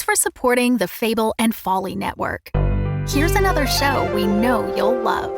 for supporting the Fable and Folly Network. Here's another show we know you'll love.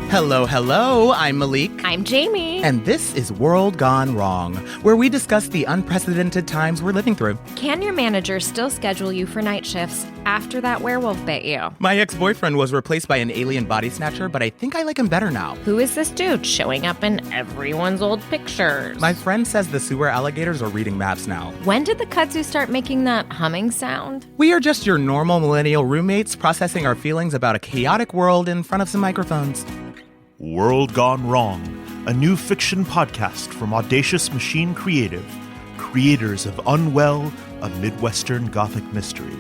Hello, I'm Malik. I'm Jamie. And this is World Gone Wrong, where we discuss the unprecedented times we're living through. Can your manager still schedule you for night shifts after that werewolf bit you? My ex-boyfriend was replaced by an alien body snatcher, but I think I like him better now. Who is this dude showing up in everyone's old pictures? My friend says the sewer alligators are reading maps now. When did the kudzu start making that humming sound? We are just your normal millennial roommates processing our feelings about a chaotic world in front of some microphones. World Gone Wrong, a new fiction podcast from Audacious Machine Creative, creators of Unwell, a Midwestern Gothic mystery.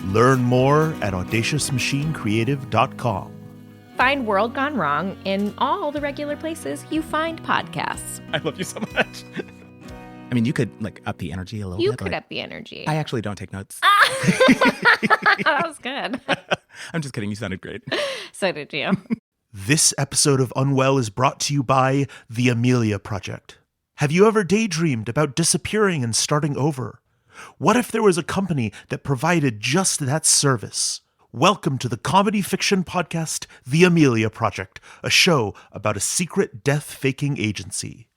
Learn more at audaciousmachinecreative.com. Find World Gone Wrong in all the regular places you find podcasts. I love you so much. I mean, you could, up the energy a little bit. You could up the energy. I actually don't take notes. That was good. I'm just kidding. You sounded great. So did you. This episode of Unwell is brought to you by the Amelia Project. Have you ever daydreamed about disappearing and starting over? What if there was a company that provided just that service? Welcome to the comedy fiction podcast, The Amelia Project, a show about a secret death-faking agency.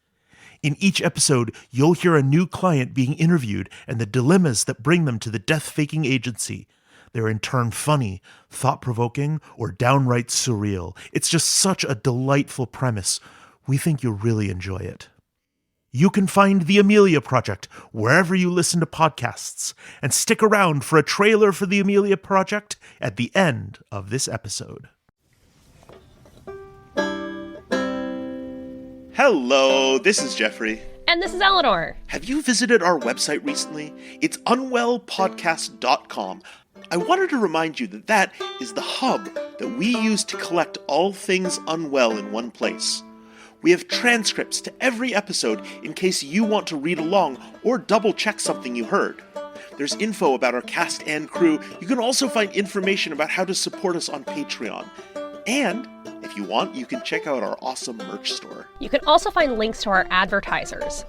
In each episode, you'll hear a new client being interviewed and the dilemmas that bring them to the death-faking agency. They're in turn funny, thought-provoking, or downright surreal. It's just such a delightful premise. We think you'll really enjoy it. You can find The Amelia Project wherever you listen to podcasts, and stick around for a trailer for The Amelia Project at the end of this episode. Hello, this is Jeffrey. And this is Eleanor. Have you visited our website recently? It's unwellpodcast.com. I wanted to remind you that that is the hub that we use to collect all things Unwell in one place. We have transcripts to every episode in case you want to read along or double-check something you heard. There's info about our cast and crew. You can also find information about how to support us on Patreon. And if you want, you can check out our awesome merch store. You can also find links to our advertisers.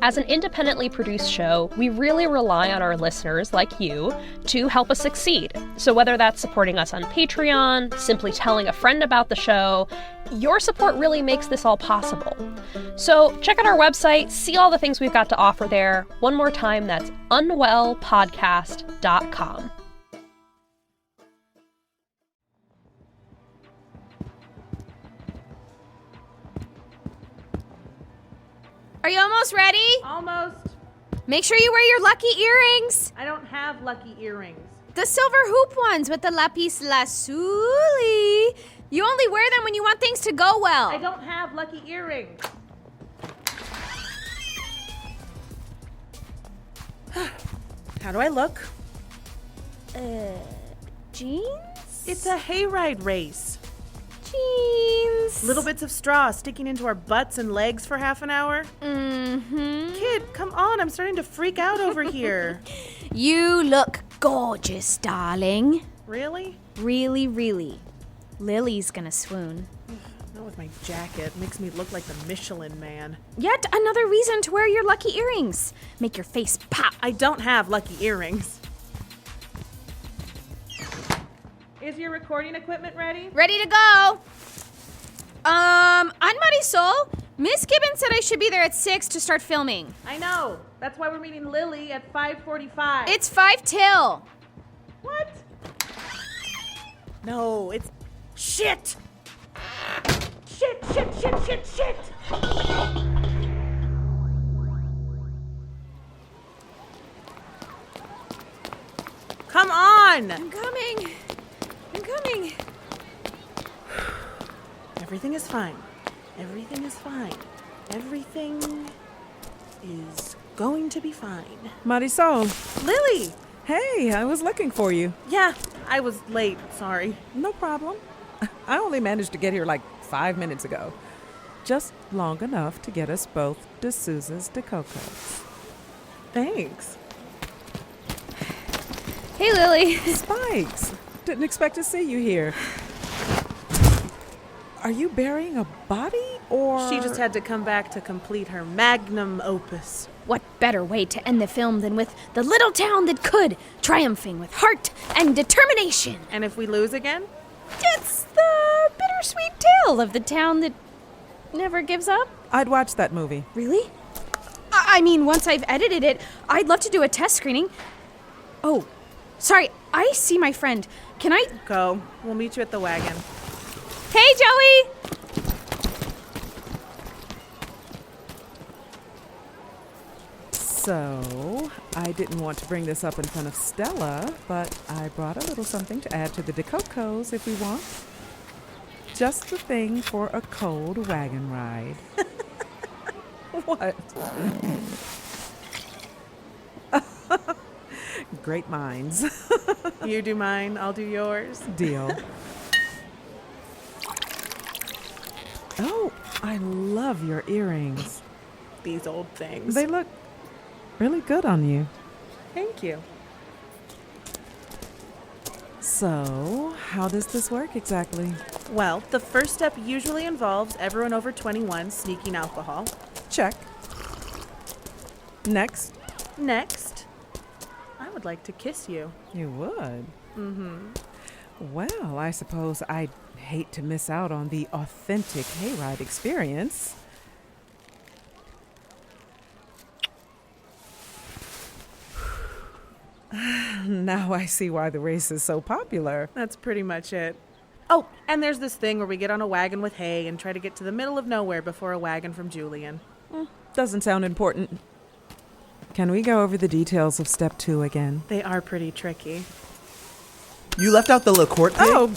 As an independently produced show, we really rely on our listeners, like you, to help us succeed. So whether that's supporting us on Patreon, simply telling a friend about the show, your support really makes this all possible. So check out our website, see all the things we've got to offer there. One more time, that's unwellpodcast.com. Are you almost ready? Almost. Make sure you wear your lucky earrings. I don't have lucky earrings. The silver hoop ones with the lapis lazuli. You only wear them when you want things to go well. I don't have lucky earrings. How do I look? Jeans? It's a hayride race. Jeans. Little bits of straw sticking into our butts and legs for half an hour. Mm-hmm. Kid, come on, I'm starting to freak out over here. You look gorgeous, darling. Really? Really, really. Lily's gonna swoon. Not with my jacket. Makes me look like the Michelin Man. Yet another reason to wear your lucky earrings. Make your face pop. I don't have lucky earrings. Is your recording equipment ready? Ready to go. I'm Marisol. Miss Gibbons said I should be there at 6 to start filming. I know. That's why we're meeting Lily at 5:45. It's 5 till. What? No, it's... Shit! Shit! Come on! I'm coming. Everything is fine. Everything is going to be fine. Marisol. Lily! Hey, I was looking for you. Yeah, I was late. Sorry. No problem. I only managed to get here 5 minutes ago. Just long enough to get us both de Souza's de Cocos. Thanks. Hey, Lily. Spikes. Didn't expect to see you here. Are you burying a body, or...? She just had to come back to complete her magnum opus. What better way to end the film than with the little town that could, triumphing with heart and determination? And if we lose again? It's the bittersweet tale of the town that never gives up. I'd watch that movie. Really? I mean, once I've edited it, I'd love to do a test screening. Oh, sorry, I see my friend. Can I... Go. We'll meet you at the wagon. Hey, Joey! So, I didn't want to bring this up in front of Stella, but I brought a little something to add to the decocos if we want. Just the thing for a cold wagon ride. What? Great minds. You do mine, I'll do yours. Deal. Oh, I love your earrings. These old things. They look really good on you. Thank you. So, how does this work exactly? Well, the first step usually involves everyone over 21 sneaking alcohol. Check. Next. Next, I would like to kiss you. You would? Mm-hmm. Well, I suppose I'd hate to miss out on the authentic hayride experience. Now I see why the race is so popular. That's pretty much it. Oh, and there's this thing where we get on a wagon with hay and try to get to the middle of nowhere before a wagon from Julian. Doesn't sound important. Can we go over the details of step 2 again? They are pretty tricky. You left out the LaCourte pig? Oh!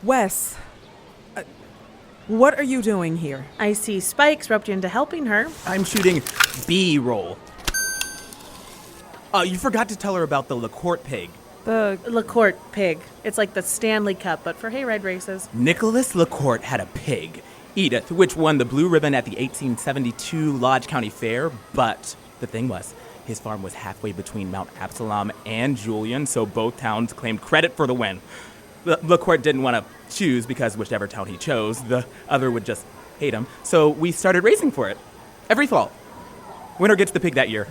Wes, what are you doing here? I see Spikes roped you into helping her. I'm shooting B-roll. You forgot to tell her about the LaCourte pig. The LaCourte pig. It's like the Stanley Cup, but for hayride races. Nicholas LaCourte had a pig, Edith, which won the blue ribbon at the 1872 Lodge County Fair, but the thing was, his farm was halfway between Mount Absalom and Julian, so both towns claimed credit for the win. LaCourte didn't want to choose because whichever town he chose, the other would just hate him, so we started racing for it. Every fall. Winner gets the pig that year.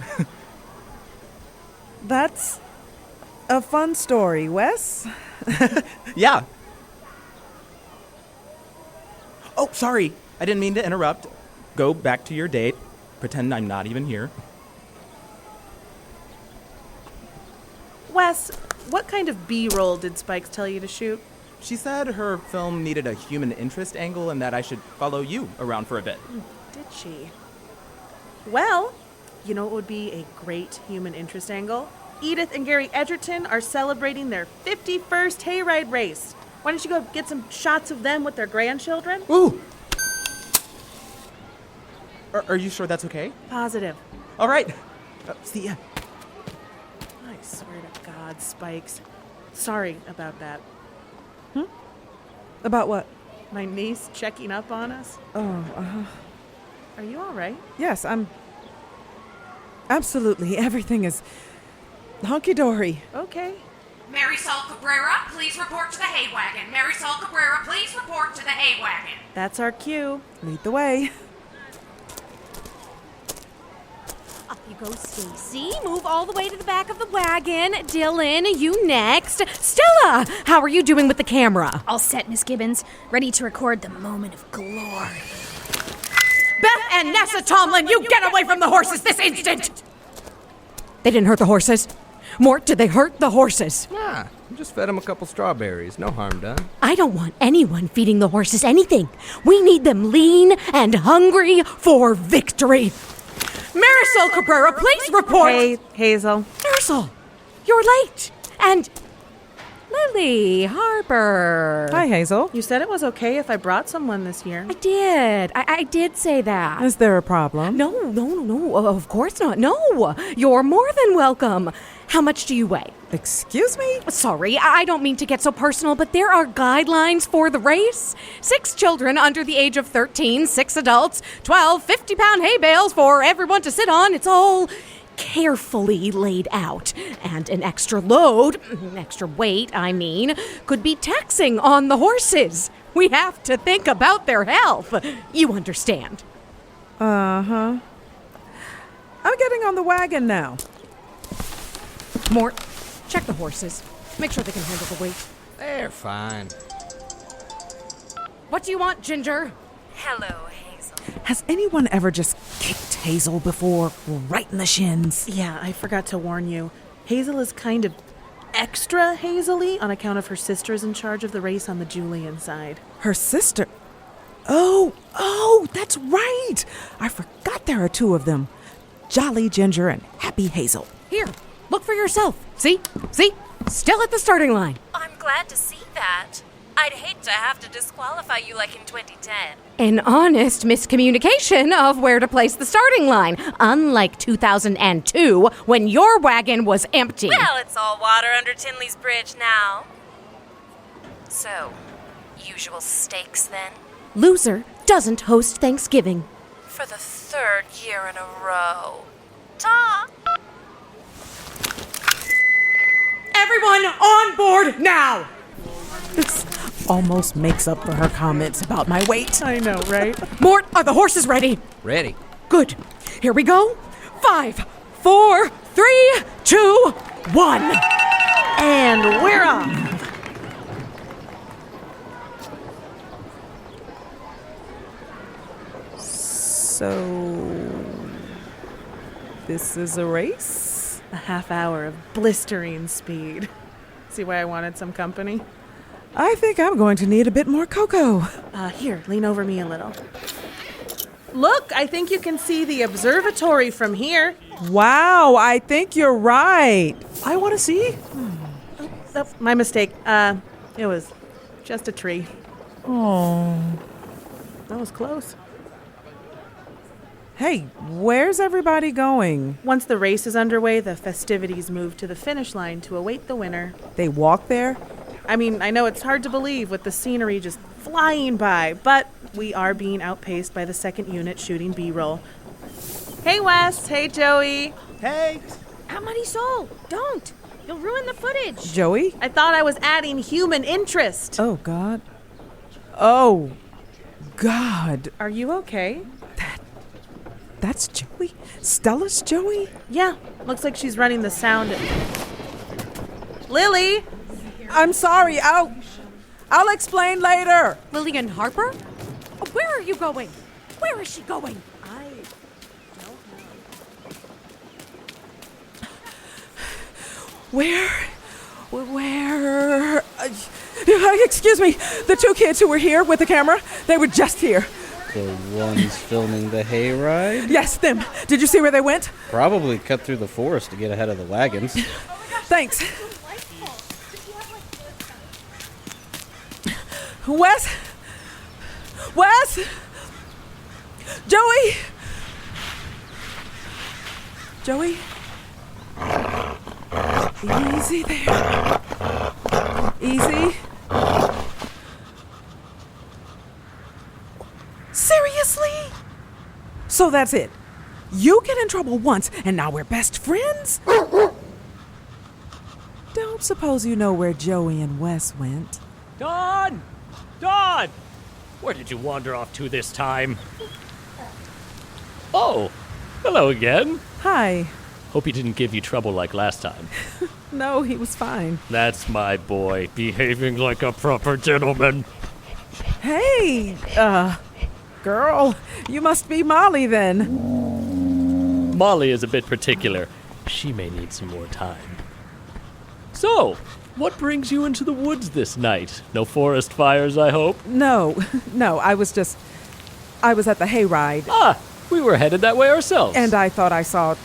That's a fun story, Wes. Yeah. Oh, sorry. I didn't mean to interrupt. Go back to your date. Pretend I'm not even here. Wes, what kind of B-roll did Spikes tell you to shoot? She said her film needed a human interest angle and that I should follow you around for a bit. Did she? Well, you know what would be a great human interest angle? Edith and Gary Edgerton are celebrating their 51st hayride race. Why don't you go get some shots of them with their grandchildren? Ooh! Are you sure that's okay? Positive. All right. See ya. I swear to God, Spikes. Sorry about that. About what? My niece checking up on us. Oh, Are you all right? yes, I'm... Absolutely, everything is hunky-dory. Okay. Marisol Cabrera, please report to the hay wagon. Marisol Cabrera, please report to the hay wagon. That's our cue. Lead the way. Up you go, Stacy. Move all the way to the back of the wagon. Dylan, you next. Stella, how are you doing with the camera? All set, Miss Gibbons. Ready to record the moment of glory. Beth and Nessa Tomlin, you get away from the horses this instant! They didn't hurt the horses? Mort, did they hurt the horses? Nah, just fed them a couple strawberries. No harm done. I don't want anyone feeding the horses anything. We need them lean and hungry for victory. Marisol Cabrera, please report. Hey, Hazel. Marisol, you're late. And Lily Harper. Hi, Hazel. You said it was okay if I brought someone this year. I did. I did say that. Is there a problem? No. Of course not. No. You're more than welcome. How much do you weigh? Excuse me? Sorry, I don't mean to get so personal, but there are guidelines for the race. 6 children under the age of 13, 6 adults, 12 50-pound hay bales for everyone to sit on. It's all carefully laid out. And an extra load, extra weight, I mean, could be taxing on the horses. We have to think about their health. You understand. Uh-huh. I'm getting on the wagon now. Mort, check the horses. Make sure they can handle the weight. They're fine. What do you want, Ginger? Hello, Hazel. Has anyone ever just kicked Hazel before, right in the shins? Yeah, I forgot to warn you. Hazel is kind of extra hazily on account of her sister's in charge of the race on the Julian side. Her sister? Oh, that's right. I forgot there are two of them. Jolly Ginger and Happy Hazel. Here, look for yourself. See? Still at the starting line. I'm glad to see that. I'd hate to have to disqualify you like in 2010. An honest miscommunication of where to place the starting line, unlike 2002 when your wagon was empty. Well, it's all water under Tinley's bridge now. So, usual stakes then? Loser doesn't host Thanksgiving. For the 3rd year in a row. Ta! Everyone on board now! This almost makes up for her comments about my weight. I know, right? Mort, are the horses ready? Ready. Good. Here we go. 5, 4, 3, 2, 1. And we're off. So, this is a race? A half hour of blistering speed. See why I wanted some company? I think I'm going to need a bit more cocoa. Here, lean over me a little. Look, I think you can see the observatory from here. Wow, I think you're right. I want to see. Oh, my mistake. It was just a tree. Oh. That was close. Hey, where's everybody going? Once the race is underway, the festivities move to the finish line to await the winner. They walk there? I mean, I know it's hard to believe with the scenery just flying by, but we are being outpaced by the 2nd unit shooting B-roll. Hey, Wes. Hey, Joey. Hey. Marisol, don't. You'll ruin the footage. Joey? I thought I was adding human interest. Oh, God. Oh, God. Are you okay? That's Joey? Stella's Joey? Yeah, looks like she's running the sound. Lily! I'm sorry, I'll explain later. Lillian Harper? Where are you going? Where is she going? I don't know. Where? Excuse me, the 2 kids who were here with the camera, they were just here. The ones filming the hayride? Yes, them. Did you see where they went? Probably cut through the forest to get ahead of the wagons. Thanks. Wes? Joey? Easy there. Easy. Seriously? So that's it. You get in trouble once, and now we're best friends? Don't suppose you know where Joey and Wes went. Dawn! Where did you wander off to this time? Oh, hello again. Hi. Hope he didn't give you trouble like last time. No, he was fine. That's my boy, behaving like a proper gentleman. Hey, girl, you must be Molly then. Molly is a bit particular. She may need some more time. So, what brings you into the woods this night? No forest fires, I hope? No, I was at the hayride. Ah, we were headed that way ourselves. And I thought I saw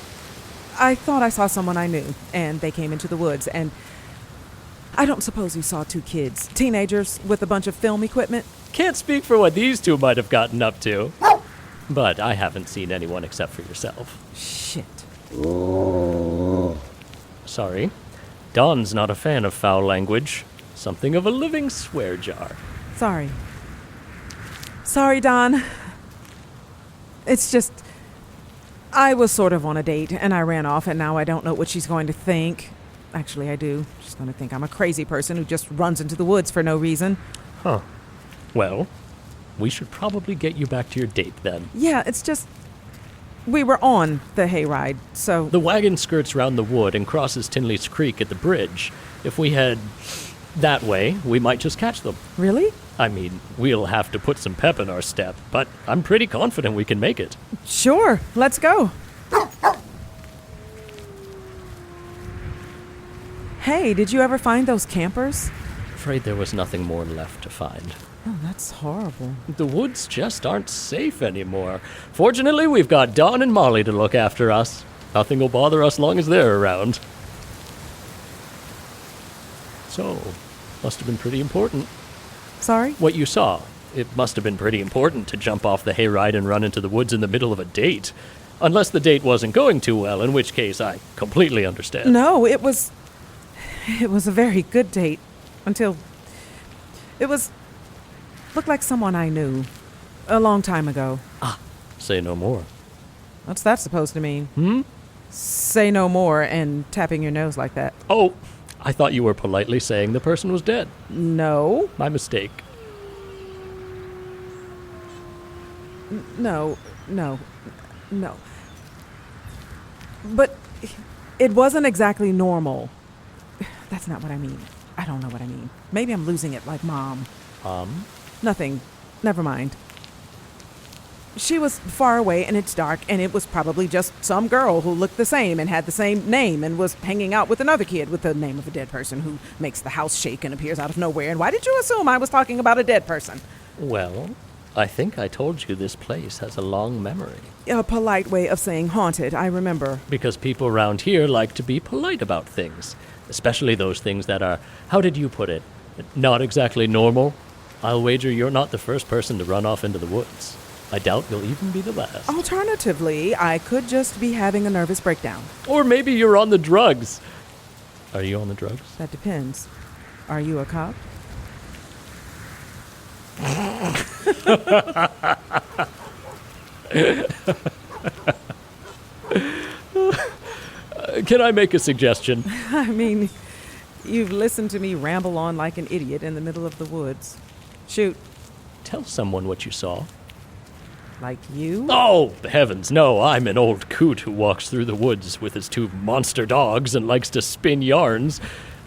someone I knew, and they came into the woods, and I don't suppose you saw 2 kids, teenagers with a bunch of film equipment? Can't speak for what these 2 might have gotten up to. But I haven't seen anyone except for yourself. Shit. Sorry. Dawn's not a fan of foul language. Something of a living swear jar. Sorry, Dawn. It's just, I was sort of on a date, and I ran off, and now I don't know what she's going to think. Actually, I do. She's going to think I'm a crazy person who just runs into the woods for no reason. Huh. Well, we should probably get you back to your date then. Yeah, it's just... We were on the hayride, so... The wagon skirts round the wood and crosses Tinley's Creek at the bridge. If we head that way, we might just catch them. Really? I mean, we'll have to put some pep in our step, but I'm pretty confident we can make it. Sure, let's go. Hey, did you ever find those campers? Afraid there was nothing more left to find. Oh, that's horrible. The woods just aren't safe anymore. Fortunately, we've got Dawn and Molly to look after us. Nothing will bother us long as they're around. So, must have been pretty important. Sorry? What you saw. It must have been pretty important to jump off the hayride and run into the woods in the middle of a date. Unless the date wasn't going too well, in which case I completely understand. No, it was a very good date. Until it looked like someone I knew a long time ago. Ah, say no more. What's that supposed to mean? Say no more and tapping your nose like that. Oh, I thought you were politely saying the person was dead. No. My mistake. No. But it wasn't exactly normal. That's not what I mean. I don't know what I mean. Maybe I'm losing it like Mom. Nothing. Never mind. She was far away and it's dark and it was probably just some girl who looked the same and had the same name and was hanging out with another kid with the name of a dead person who makes the house shake and appears out of nowhere. And why did you assume I was talking about a dead person? Well, I think I told you this place has a long memory. A polite way of saying haunted, I remember. Because people around here like to be polite about things. Especially those things that are, how did you put it, not exactly normal. I'll wager you're not the first person to run off into the woods. I doubt you'll even be the last. Alternatively, I could just be having a nervous breakdown. Or maybe you're on the drugs. Are you on the drugs? That depends. Are you a cop? Can I make a suggestion? I mean, you've listened to me ramble on like an idiot in the middle of the woods. Shoot. Tell someone what you saw. Like you? Oh, heavens, no. I'm an old coot who walks through the woods with his 2 monster dogs and likes to spin yarns.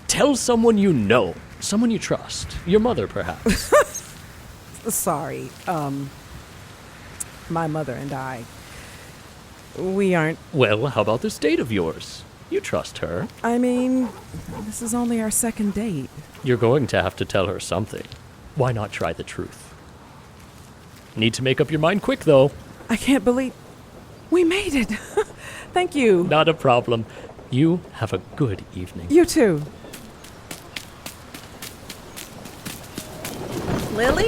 Tell someone you know. Someone you trust. Your mother, perhaps. Sorry. My mother and I. We aren't... Well, how about this date of yours? You trust her. I mean, this is only our 2nd date. You're going to have to tell her something. Why not try the truth? Need to make up your mind quick, though. I can't believe... We made it! Thank you. Not a problem. You have a good evening. You too. Lily?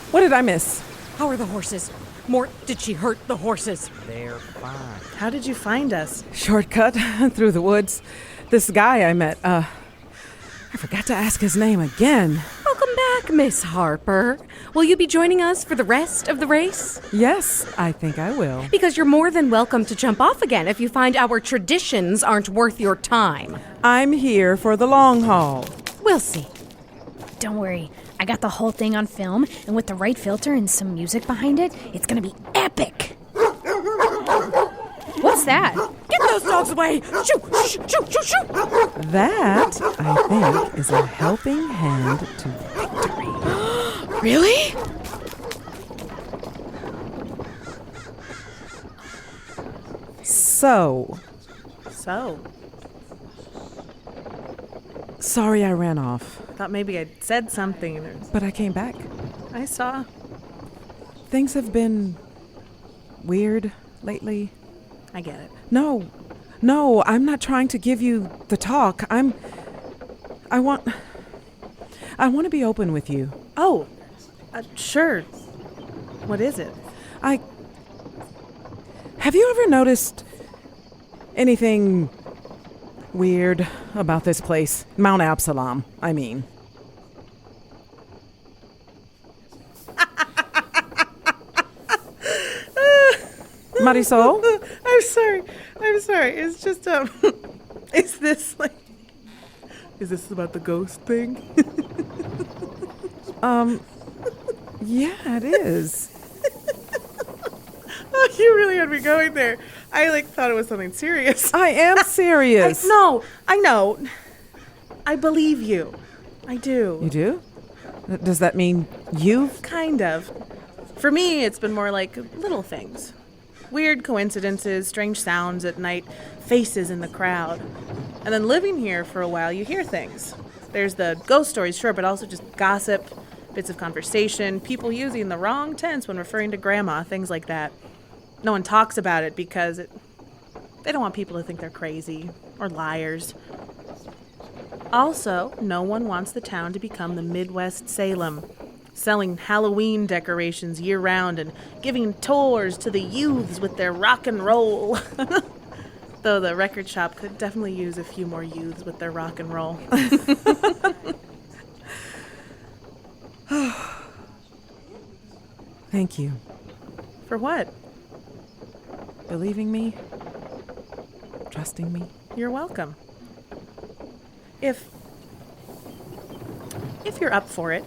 What did I miss? How are the horses? Mort, did she hurt the horses? They're fine. How did you find us? Shortcut through the woods. This guy I met, I forgot to ask his name again. Welcome back, Miss Harper. Will you be joining us for the rest of the race? Yes, I think I will. Because you're more than welcome to jump off again if you find our traditions aren't worth your time. I'm here for the long haul. We'll see. Don't worry. I got the whole thing on film, and with the right filter and some music behind it, it's gonna be epic. What's that? Get those dogs away! Shoo, shoo, shoo, shoo, shoo! That, I think, is a helping hand to victory. Really? So. Sorry I ran off. Thought maybe I'd said something. But I came back. I saw. Things have been weird lately. I get it. No, I'm not trying to give you the talk. I want to be open with you. Oh, sure. What is it? Have you ever noticed anything weird about this place? Mount Absalom, I mean. Marisol? I'm sorry. It's just, is this about the ghost thing? Yeah, it is. Oh, you really had me going there. I thought it was something serious. I am serious. I know. I believe you. I do. You do? Does that mean you've... Kind of. For me, it's been more like little things. Weird coincidences, strange sounds at night, faces in the crowd. And then living here for a while, you hear things. There's the ghost stories, sure, but also just gossip, bits of conversation, people using the wrong tense when referring to Grandma, things like that. No one talks about it because they don't want people to think they're crazy or liars. Also, no one wants the town to become the Midwest Salem, selling Halloween decorations year-round and giving tours to the youths with their rock and roll. Though the record shop could definitely use a few more youths with their rock and roll. Thank you. For what? Believing me? Trusting me? You're welcome. If you're up for it,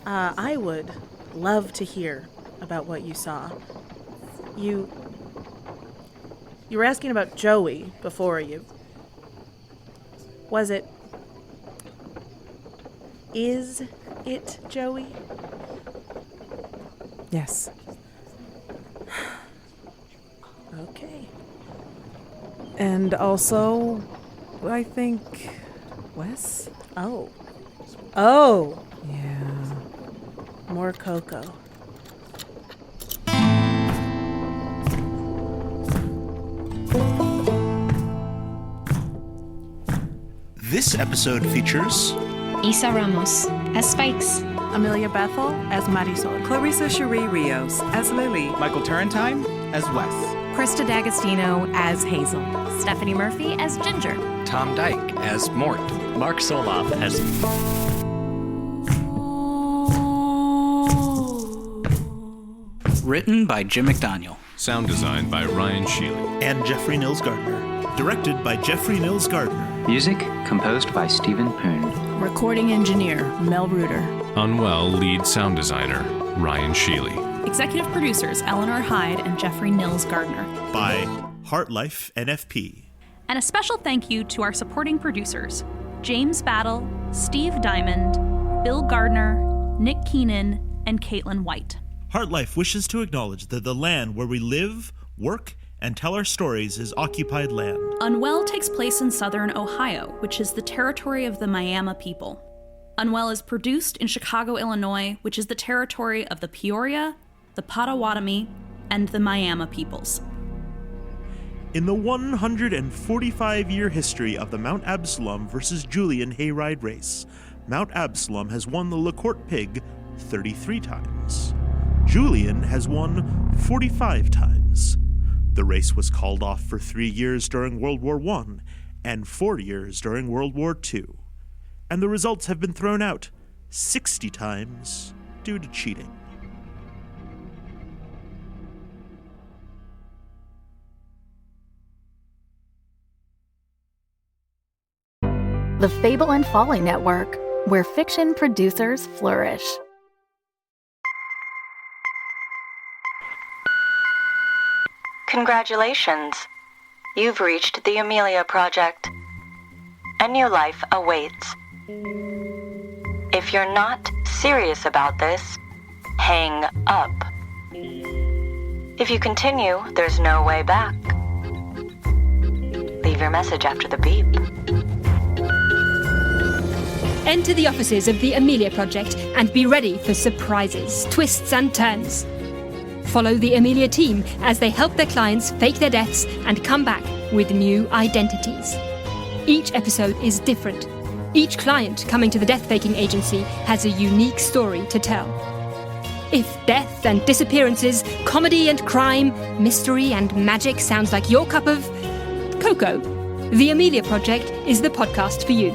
I would love to hear about what you saw. You were asking about Joey before you. Is it Joey? Yes. Okay. And also, I think, Wes? Oh. Yeah. More cocoa. This episode features Isa Ramos as Spikes, Amelia Bethel as Marisol, Clarisa Cherie Rios as Lily, Michael Turrentine as Wes, Krista D'Agostino as Hazel, Stephanie Murphy as Ginger, Tom Dyke as Mort, Mark Soloff as... Written by Jim McDoniel. Sound design by Ryan Schile. And Jeffrey Nils Gardner. Directed by Jeffrey Nils Gardner. Music composed by Stephen Poon. Recording engineer Mel Ruder. Unwell lead sound designer Ryan Schile. Executive producers Eleanor, Hyde, and Jeffrey Nils Gardner. By HartLife NFP. And a special thank you to our supporting producers, James Battle, Steve Diamond, Bill Gardner, Nick Keenan, and Caitlin White. HartLife wishes to acknowledge that the land where we live, work, and tell our stories is occupied land. Unwell takes place in southern Ohio, which is the territory of the Miami people. Unwell is produced in Chicago, Illinois, which is the territory of the Peoria, the Potawatomi, and the Miami peoples. In the 145-year history of the Mount Absalom versus Julian hayride race, Mount Absalom has won the LaCourte Pig 33 times. Julian has won 45 times. The race was called off for 3 years during World War I and 4 years during World War II. And the results have been thrown out 60 times due to cheating. The Fable and Folly Network, where fiction producers flourish. Congratulations. You've reached the Amelia Project. A new life awaits. If you're not serious about this, hang up. If you continue, there's no way back. Leave your message after the beep. Enter the offices of the Amelia Project and be ready for surprises, twists and turns. Follow the Amelia team as they help their clients fake their deaths and come back with new identities. Each episode is different. Each client coming to the death-faking agency has a unique story to tell. If death and disappearances, comedy and crime, mystery and magic sounds like your cup of cocoa, the Amelia Project is the podcast for you.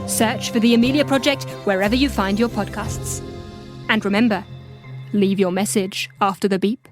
Search for the Amelia Project wherever you find your podcasts. And remember, leave your message after the beep.